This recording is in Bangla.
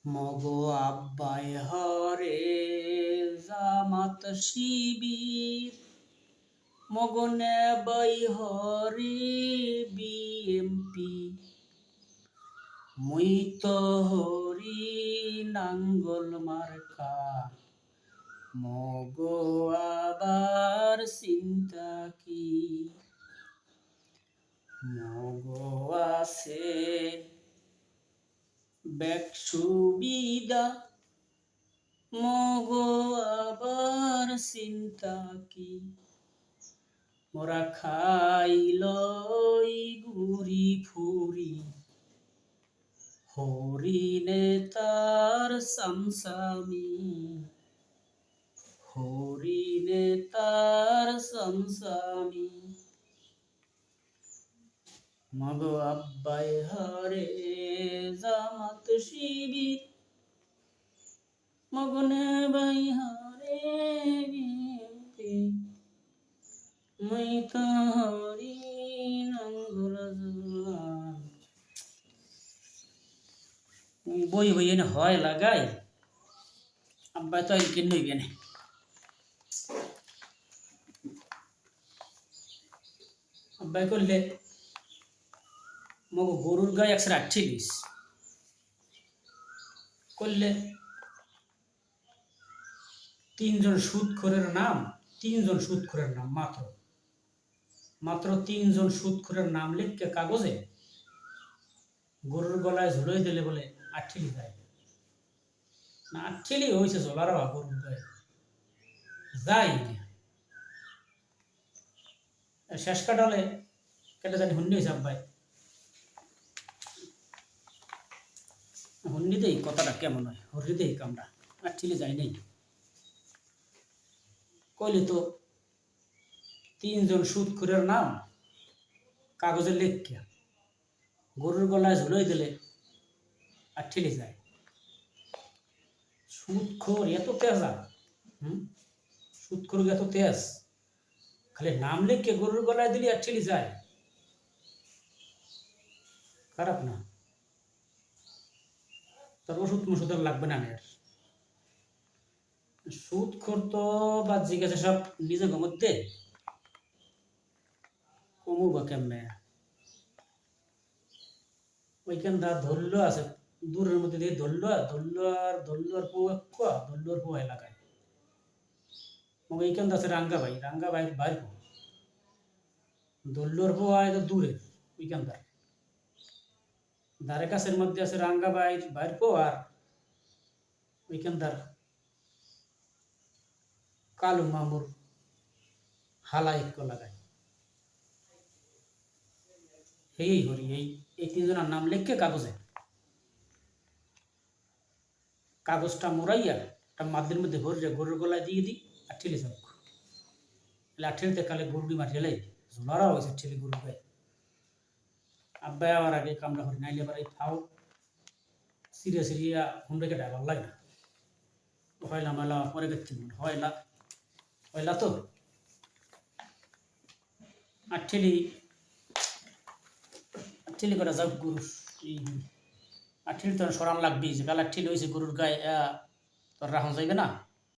মগো আব্বাই হরে জামাত শিবির, মগো নেবাই হরে বিএমপি, মুই তো হরি নাঙ্গল মার্কা, মগো আবার চিন্তা কি? মগো আছে ব্যাক সুবিধা, মগো আবার চিন্তা কি? মোরা খাইলই ঘুরি ফুরি, হরিণে তার সামসামি, হরিণে তার সামসামি। মগো আব্বাই হরে জামাত শিবির, মগো নেবাই হরে বিএমপি, মুই তো হরি নাঙ্গল জোয়ান। বই বই এনে হয় লাগাই আব্বাই তো কিনে নইবে না। আব্বাই করলে মগো গরুর গায়ে 148 করলে তিনজন সুদখোরের নাম, মাত্র তিনজন সুদখোরের নাম লিখকে কাগজে গরুর গলায় ঝুলোই দিলে বলে আঠেলি যায় না। আঠেলি হয়েছে ঝোলার গরুর গায়ে যাই শেষ কাটালে কেটে জানি হুন্ডি হয়েছে আব্বাই। হুন্ডি দেই কথাটা কেমন হয়, হরি দেই কামড়া আঠেলি যায় নাই। কইলে তো তিনজন সুদখোরের নাম কাগজে লেখিয়া গরুর গলায় ঝুলোই দিলে আর ঠেলে যায়। সুদখোর এত তেজা, সুদখোর এত তেজ, খালি নাম লিখে গরুর গলায় দিলে আর ঠেলে যায়। খারাপ না? তার ওষুধ মশুদ লাগবে না। সুদখোর তো বাদ জিজ্ঞাসা সব নিজের মধ্যে কমু বা কেমনে। ওইখানটা ধরলো আছে দূরের মধ্যে দিয়ে ধরলো আর পো এলাকায় এইখানটা আছে রাঙ্গাবাই বাইর পো ধরলোর পো আয় তো দূরের ওইখানটার ধারে কাছের মধ্যে আছে রাঙ্গাবাই বাইর পো আর ওইখানটার কালু মামুর হালা এক লাগায়। এই হরি এই তিনজনের নাম লিখে কাগজটা মোড়াইয়া একটা মাদের মধ্যে ভরে গরুর গলায় দিয়ে দিই আর ঠেলে যাও। ঠেলতে কালে গরুটি মার ঠেলে ঝোলারা হয়েছে ঠেলে গরুর গায়ে। আব্বাই আমার আগে কামড়া করি নাইলে এবার এই ফাও সিরিয়া হুন্ডাকে ডাইবার লাগে না। হয়লা মেলা পরে গেছি হয়লা তো আর ঠেলি করে যাও গরুর আর ঠেলি তো সরান লাগবি যে গালা ঠেলি হয়েছে গরুর গায়ে তোর রাখা যাইবে না।